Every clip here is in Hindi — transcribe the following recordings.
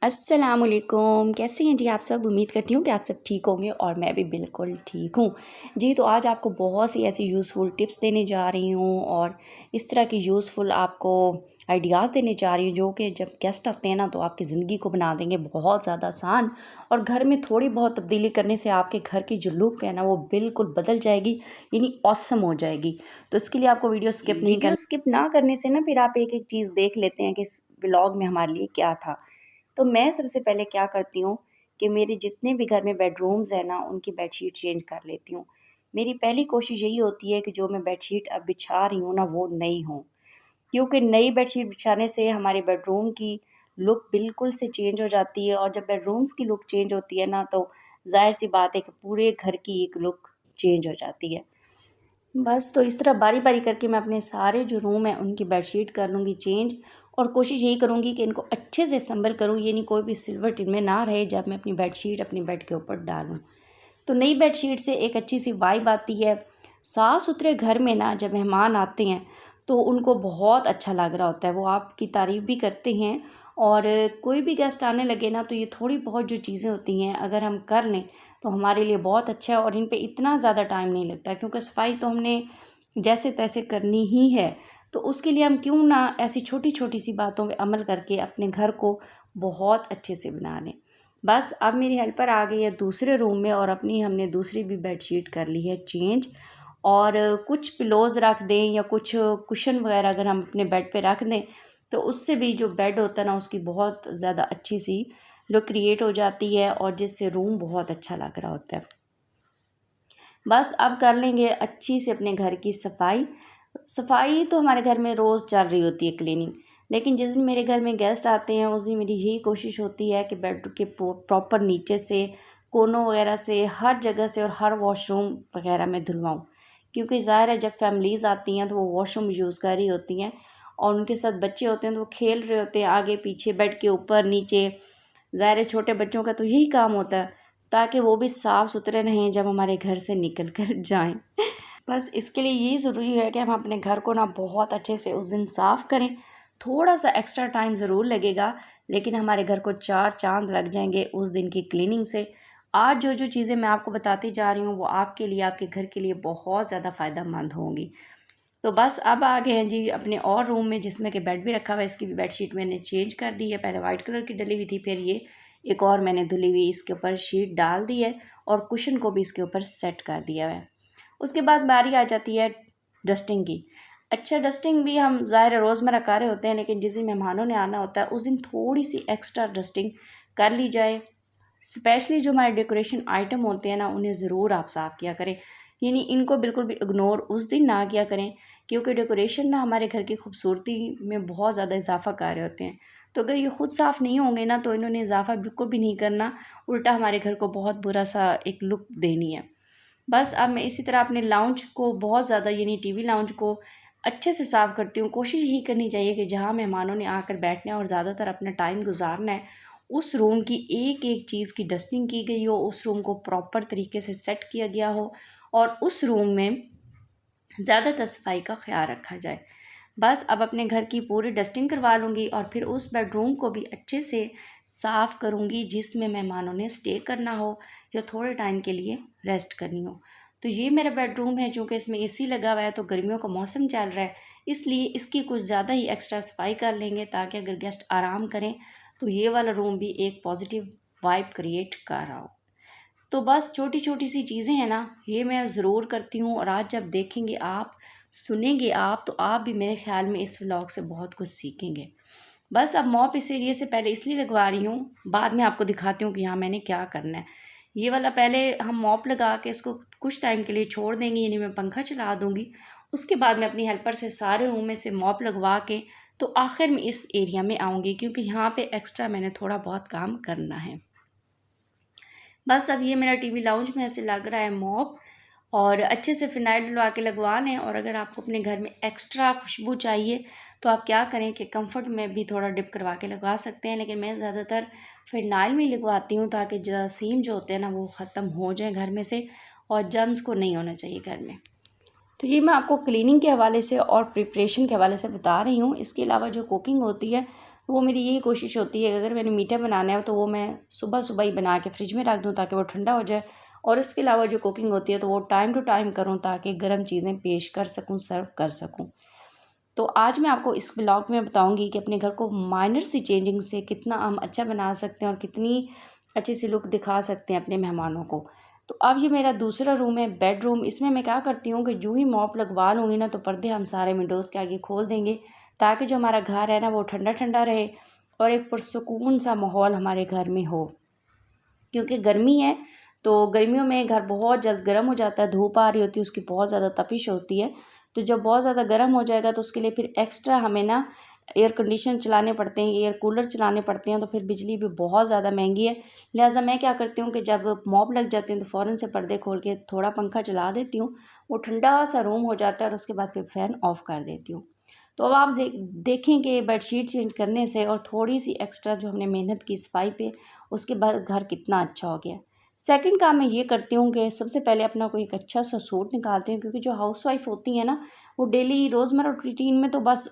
अस्सलामुअलैकुम, कैसे हैं जी आप सब। उम्मीद करती हूँ कि आप सब ठीक होंगे और मैं भी बिल्कुल ठीक हूँ जी। तो आज आपको बहुत सी ऐसी यूज़फुल टिप्स देने जा रही हूँ और इस तरह की यूज़फुल आपको आइडियाज़ देने जा रही हूँ जो कि जब गेस्ट आते हैं ना तो आपकी ज़िंदगी को बना देंगे बहुत ज़्यादा आसान। और घर में थोड़ी बहुत तब्दीली करने से आपके घर की जो लुक है ना वो बिल्कुल बदल जाएगी, यानी ऑसम हो जाएगी। तो इसके लिए आपको वीडियो स्किप ना करने से ना फिर आप एक एक चीज़ देख लेते हैं कि इस व्लॉग में हमारे लिए क्या था। तो मैं सबसे पहले क्या करती हूँ कि मेरे जितने भी घर में बेडरूम्स हैं ना उनकी बेडशीट चेंज कर लेती हूँ। मेरी पहली कोशिश यही होती है कि जो मैं बेडशीट अब बिछा रही हूँ ना वो नई हो, क्योंकि नई बेडशीट बिछाने से हमारे बेडरूम की लुक बिल्कुल से चेंज हो जाती है। और जब बेडरूम्स की लुक चेंज होती है ना तो ज़ाहिर सी बात है कि पूरे घर की एक लुक चेंज हो जाती है। बस तो इस तरह बारी-बारी करके मैं अपने सारे जो रूम हैं उनकी बेडशीट कर लूँगी चेंज। और कोशिश यही करूँगी कि इनको अच्छे से संभल करूँ, ये नहीं कोई भी सिल्वर टिन में ना रहे जब मैं अपनी बेडशीट अपने बेड के ऊपर डालूँ। तो नई बेडशीट से एक अच्छी सी वाइब आती है। साफ़ सुथरे घर में ना जब मेहमान आते हैं तो उनको बहुत अच्छा लग रहा होता है, वो आपकी तारीफ़ भी करते हैं। और कोई भी गेस्ट आने लगे ना तो ये थोड़ी बहुत जो चीज़ें होती हैं अगर हम कर लें तो हमारे लिए बहुत अच्छा है और इन पे इतना ज़्यादा टाइम नहीं लगता, क्योंकि सफाई तो हमने जैसे तैसे करनी ही है। तो उसके लिए हम क्यों ना ऐसी छोटी छोटी सी बातों पे अमल करके अपने घर को बहुत अच्छे से बना लें। बस अब मेरी हेल्पर आ गई है दूसरे रूम में और अपनी हमने दूसरी भी बेडशीट कर ली है चेंज। और कुछ पिलोज़ रख दें या कुछ कुशन वगैरह अगर हम अपने बेड पे रख दें तो उससे भी जो बेड होता है ना उसकी बहुत ज़्यादा अच्छी सी लुक क्रिएट हो जाती है और जिससे रूम बहुत अच्छा लग रहा होता है। बस अब कर लेंगे अच्छी से अपने घर की सफाई। सफाई तो हमारे घर में रोज़ चल रही होती है क्लीनिंग, लेकिन जिस दिन मेरे घर में गेस्ट आते हैं उस दिन मेरी यही कोशिश होती है कि बेड के प्रॉपर नीचे से कोनों वगैरह से हर जगह से और हर वॉशरूम वगैरह में धुलवाऊँ। क्योंकि ज़ाहिर है जब फैमिलीज़ आती हैं तो वो वॉशरूम यूज़ कर रही होती हैं और उनके साथ बच्चे होते हैं तो वो खेल रहे होते हैं आगे पीछे बेड के ऊपर नीचे। ज़ाहिर है छोटे बच्चों का तो यही काम होता है ताकि वो भी साफ़ सुथरे रहें जब हमारे घर से निकल कर जाएँ। बस इसके लिए यही ज़रूरी है कि हम अपने घर को ना बहुत अच्छे से उस दिन साफ़ करें। थोड़ा-सा एक्स्ट्रा टाइम ज़रूर लगेगा, लेकिन हमारे घर को 4 चाँद लग जाएँगे उस दिन की क्लीनिंग से। आज जो-जो चीज़ें मैं आपको बताती जा रही हूँ वो आपके लिए, आपके घर के लिए बहुत ज़्यादा फ़ायदेमंद होंगी। तो बस अब आ गए हैं जी अपने और रूम में जिसमें कि बेड भी रखा हुआ है। इसकी भी बेडशीट मैंने चेंज कर दी है। पहले वाइट कलर की डली हुई थी, फिर ये एक और मैंने धुली हुई इसके ऊपर शीट डाल दी है और कुशन को भी इसके ऊपर सेट कर दिया है। उसके बाद बारी आ जाती है डस्टिंग की। अच्छा, डस्टिंग भी हम ज़ाहिर है रोज़मर्रा कर रहे होते हैं, लेकिन जिस दिन मेहमानों ने आना होता है उस दिन थोड़ी सी एक्स्ट्रा डस्टिंग कर ली जाए। स्पेशली जो हमारे डेकोरेशन आइटम होते हैं ना उन्हें ज़रूर आप साफ़ किया करें, यानी इनको बिल्कुल भी इग्नोर उस दिन ना किया करें, क्योंकि डेकोरेशन ना हमारे घर की खूबसूरती में बहुत ज़्यादा इजाफा कर रहे होते हैं। तो अगर ये ख़ुद साफ़ नहीं होंगे ना तो इन्होंने इजाफा बिल्कुल भी नहीं करना, उल्टा हमारे घर को बहुत बुरा सा एक लुक देनी है। बस अब मैं इसी तरह अपने लाउंज को बहुत ज़्यादा, यानी टीवी लाउंज को अच्छे से साफ़ करती हूँ। कोशिश यही करनी चाहिए कि जहाँ मेहमानों ने आकर बैठना है और ज़्यादातर अपना टाइम गुजारना है उस रूम की एक एक चीज़ की डस्टिंग की गई हो, उस रूम को प्रॉपर तरीके से सेट किया गया हो और उस रूम में ज़्यादातर सफाई का ख्याल रखा जाए। बस अब अपने घर की पूरी डस्टिंग करवा लूँगी और फिर उस बेडरूम को भी अच्छे से साफ़ करूँगी जिसमें मेहमानों ने स्टे करना हो या थोड़े टाइम के लिए रेस्ट करनी हो। तो ये मेरा बेडरूम है, चूँकि इसमें एसी लगा हुआ है तो गर्मियों का मौसम चल रहा है, इसलिए इसकी कुछ ज़्यादा ही एक्स्ट्रा सफाई कर लेंगे ताकि अगर गेस्ट आराम करें तो ये वाला रूम भी एक पॉजिटिव वाइब क्रिएट कर रहा हो। तो बस छोटी छोटी सी चीज़ें हैं ना ये मैं ज़रूर करती हूँ और आज जब देखेंगे आप, सुनेंगे आप, तो आप भी मेरे ख़्याल में इस व्लॉग से बहुत कुछ सीखेंगे। बस अब मॉप इस एरिया से पहले इसलिए लगवा रही हूँ, बाद में आपको दिखाती हूँ कि यहाँ मैंने क्या करना है। ये वाला पहले हम मॉप लगा के इसको कुछ टाइम के लिए छोड़ देंगे, यानी मैं पंखा चला दूँगी। उसके बाद मैं अपनी हेल्पर से सारे रूम में से मॉप लगवा के तो आखिर में इस एरिया में आऊँगी, क्योंकि यहाँ पे एक्स्ट्रा मैंने थोड़ा बहुत काम करना है। बस अब ये मेरा टीवी लाउंज में ऐसे लग रहा है मॉप, और अच्छे से फ़िनाइल डलवा के लगवा लें। और अगर आपको अपने घर में एक्स्ट्रा खुशबू चाहिए तो आप क्या करें कि कंफर्ट में भी थोड़ा डिप करवा के लगवा सकते हैं, लेकिन मैं ज़्यादातर फ़िनाइल में लगवाती हूँ ताकि जरासीम जो होते हैं ना वो ख़त्म हो जाएं घर में से, और जर्म्स को नहीं होना चाहिए घर में। तो ये मैं आपको क्लीनिंग के हवाले से और प्रिपरेशन के हवाले से बता रही हूँ। इसके अलावा जो कुकिंग होती है वो मेरी यही कोशिश होती है अगर मैंने मीठा बनाना है तो वो मैं सुबह सुबह ही बना के फ्रिज में रख दूँ ताकि वो ठंडा हो जाए, और इसके अलावा जो कुकिंग होती है तो वो टाइम टू टाइम करूँ ताकि गर्म चीज़ें पेश कर सकूँ, सर्व कर सकूँ। तो आज मैं आपको इस ब्लॉग में बताऊंगी कि अपने घर को माइनर सी चेंजिंग से कितना हम अच्छा बना सकते हैं और कितनी अच्छी सी लुक दिखा सकते हैं अपने मेहमानों को। तो अब ये मेरा दूसरा रूम है, बेडरूम। इसमें मैं क्या करती हूँ कि जो ही मॉप लगवा लूँगी ना तो पर्दे हम सारे विंडोज़ के आगे खोल देंगे ताकि जो हमारा घर है ना वो ठंडा ठंडा रहे और एक पुरसुकून सा माहौल हमारे घर में हो। क्योंकि गर्मी है तो गर्मियों में घर बहुत जल्द गर्म हो जाता है, धूप आ रही होती है, उसकी बहुत ज़्यादा तपिश होती है। तो जब बहुत ज़्यादा गर्म हो जाएगा तो उसके लिए फिर एक्स्ट्रा हमें ना एयर कंडीशन चलाने पड़ते हैं, एयर कूलर चलाने पड़ते हैं, तो फिर बिजली भी बहुत ज़्यादा महंगी है। लिहाजा मैं क्या करती हूँ कि जब मॉप लग जाती है तो फ़ौरन से पर्दे खोल के थोड़ा पंखा चला देती हूँ, वो ठंडा सा रूम हो जाता है और उसके बाद फिर फ़ैन ऑफ़ कर देती हूँ। तो अब आप देखें कि बेडशीट चेंज करने से और थोड़ी सी एक्स्ट्रा जो हमने मेहनत की सफाई पे, उसके बाद घर कितना अच्छा हो गया। सेकंड काम मैं ये करती हूँ कि सबसे पहले अपना कोई एक अच्छा सा सूट निकालती हूँ, क्योंकि जो हाउसवाइफ होती है ना वो डेली रोज़मर्रा रूटीन में तो बस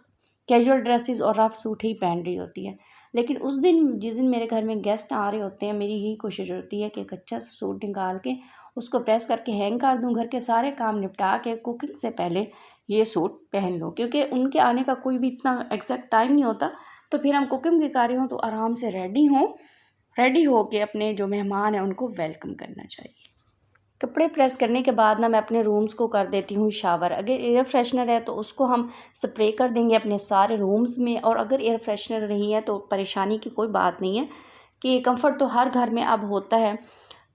कैजुअल ड्रेसेस और रफ सूट ही पहन रही होती है। लेकिन उस दिन जिस दिन मेरे घर में गेस्ट आ रहे होते हैं, मेरी यही कोशिश होती है कि एक अच्छा सा सूट निकाल के उसको प्रेस करके हैंग कर दूँ, घर के सारे काम निपटा के कुकिंग से पहले ये सूट पहन लो, क्योंकि उनके आने का कोई भी इतना एग्जैक्ट टाइम नहीं होता। तो फिर हम कुकिंग के कार्य हों तो आराम से रेडी हो के अपने जो मेहमान हैं उनको वेलकम करना चाहिए। कपड़े प्रेस करने के बाद ना मैं अपने रूम्स को कर देती हूँ शावर। अगर एयर फ्रेशनर है तो उसको हम स्प्रे कर देंगे अपने सारे रूम्स में, और अगर एयर फ्रेशनर नहीं है तो परेशानी की कोई बात नहीं है कि कंफर्ट तो हर घर में अब होता है।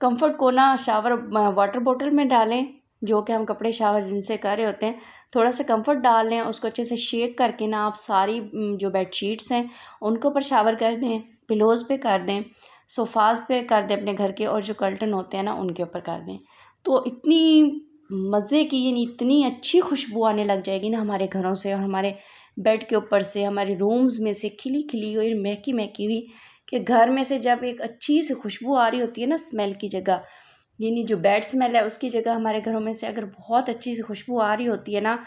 कंफर्ट को ना शावर वाटर बॉटल में डालें, जो कि हम कपड़े शावर जिनसे कर रहे होते हैं, थोड़ा सा कंफर्ट डाल लें, उसको अच्छे से शेक करके ना आप सारी जो बेडशीट्स हैं उनके ऊपर शावर कर दें, पिलोज़ पे कर दें, सोफ़ाज़ पे कर दें अपने घर के, और जो कर्टन होते हैं ना उनके ऊपर कर दें। तो इतनी मज़े की यानी इतनी अच्छी खुशबू आने लग जाएगी ना हमारे घरों से और हमारे बेड के ऊपर से, हमारे रूम्स में से खिली खिली हुई महकी महकी हुई, कि घर में से जब एक अच्छी सी खुशबू आ रही होती है ना स्मेल की जगह, यानी जो बैड स्मेल है उसकी जगह हमारे घरों में से अगर बहुत अच्छी सी खुशबू आ रही होती है ना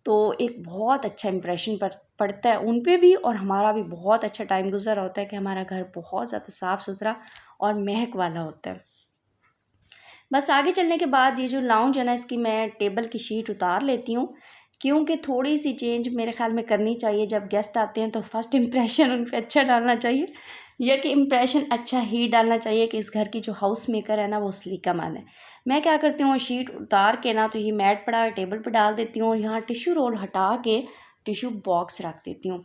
तो एक बहुत अच्छा इंप्रेशन पड़ता है उन पे भी, और हमारा भी बहुत अच्छा टाइम गुजर होता है कि हमारा घर बहुत ज़्यादा साफ़ सुथरा और महक वाला होता है। बस आगे चलने के बाद ये जो लाउंज है ना इसकी मैं टेबल की शीट उतार लेती हूँ, क्योंकि थोड़ी सी चेंज मेरे ख्याल में करनी चाहिए। जब गेस्ट आते हैं तो फर्स्ट इम्प्रेशन उन पर अच्छा डालना चाहिए, या कि इम्प्रेशन अच्छा ही डालना चाहिए कि इस घर की जो हाउस मेकर है ना वो सलीका मान है। मैं क्या करती हूँ, शीट उतार के ना तो ये मैट पड़ा है टेबल पर डाल देती हूँ, और यहाँ टिश्यू रोल हटा के टिश्यू बॉक्स रख देती हूँ।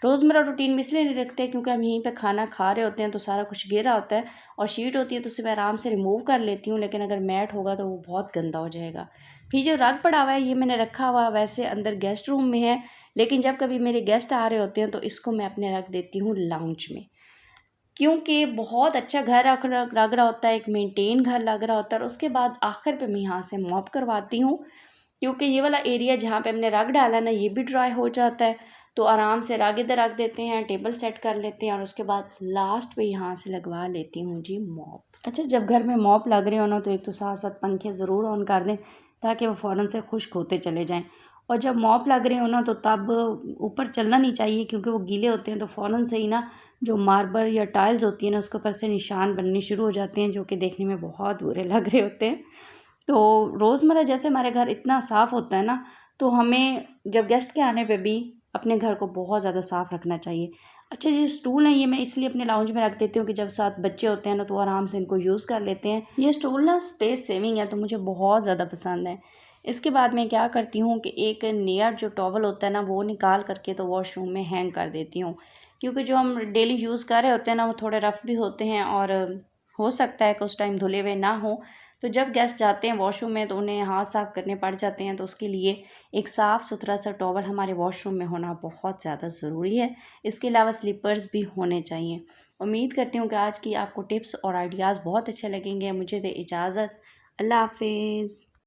रोज़मर्रा रूटीन में इसलिए नहीं रखते क्योंकि हम यहीं पे खाना खा रहे होते हैं तो सारा कुछ गिरा होता है, और शीट होती है तो उसे मैं आराम से रिमूव कर लेती हूँ, लेकिन अगर मैट होगा तो वो बहुत गंदा हो जाएगा। फिर जो रग पड़ा हुआ है ये मैंने रखा हुआ वैसे अंदर गेस्ट रूम में है, लेकिन जब कभी मेरे गेस्ट आ रहे होते हैं तो इसको मैं अपने रख देती हूँ लाउंज में, क्योंकि बहुत अच्छा घर लग रहा होता है, एक मेंटेन घर लग रहा होता है। और उसके बाद आखिर पे मैं यहाँ से मॉप करवाती हूँ, क्योंकि ये वाला एरिया जहाँ पे हमने रग डाला ना ये भी ड्राई हो जाता है। तो आराम से रग इधर रख देते हैं, टेबल सेट कर लेते हैं, और उसके बाद लास्ट पे यहाँ से लगवा लेती हूँ जी मॉप। अच्छा, जब घर में मॉप लग रहे हो ना तो एक तो साथ साथ पंखे ज़रूर ऑन कर दें ताकि वो फ़ौरन से खुश्क होते चले जाएँ। और जब मॉप लग रहे हो ना तो तब ऊपर चलना नहीं चाहिए, क्योंकि वो गीले होते हैं तो फ़ौरन से ही ना जो मार्बल या टाइल्स होती है ना उसके ऊपर से निशान बनने शुरू हो जाते हैं, जो कि देखने में बहुत बुरे लग रहे होते हैं। तो रोज़मर्रा जैसे हमारे घर इतना साफ़ होता है ना, तो हमें जब गेस्ट के आने पे भी अपने घर को बहुत ज़्यादा साफ़ रखना चाहिए। अच्छा, ये स्टूल है ये मैं इसलिए अपने लाउंज में रख देती हूँ कि जब साथ बच्चे होते हैं ना तो आराम से इनको यूज़ कर लेते हैं। ये स्टूल ना स्पेस सेविंग है तो मुझे बहुत ज़्यादा पसंद है। इसके बाद मैं क्या करती हूँ कि एक नेयर जो टॉवल होता है ना वो निकाल करके तो वॉशरूम में हैंग कर देती हूँ, क्योंकि जो हम डेली यूज़ कर रहे होते हैं ना वो थोड़े रफ़ भी होते हैं, और हो सकता है कि उस टाइम धुले हुए ना हो, तो जब गेस्ट जाते हैं वॉशरूम में तो उन्हें हाथ साफ़ करने पड़ जाते हैं। तो उसके लिए एक साफ़ सुथरा सा टॉवल हमारे वॉशरूम में होना बहुत ज़्यादा ज़रूरी है। इसके अलावा स्लीपर्स भी होने चाहिए। उम्मीद करती हूँ कि आज की आपको टिप्स और आइडियाज़ बहुत अच्छे लगेंगे। मुझे दे इजाज़त। अल्लाह हाफिज़।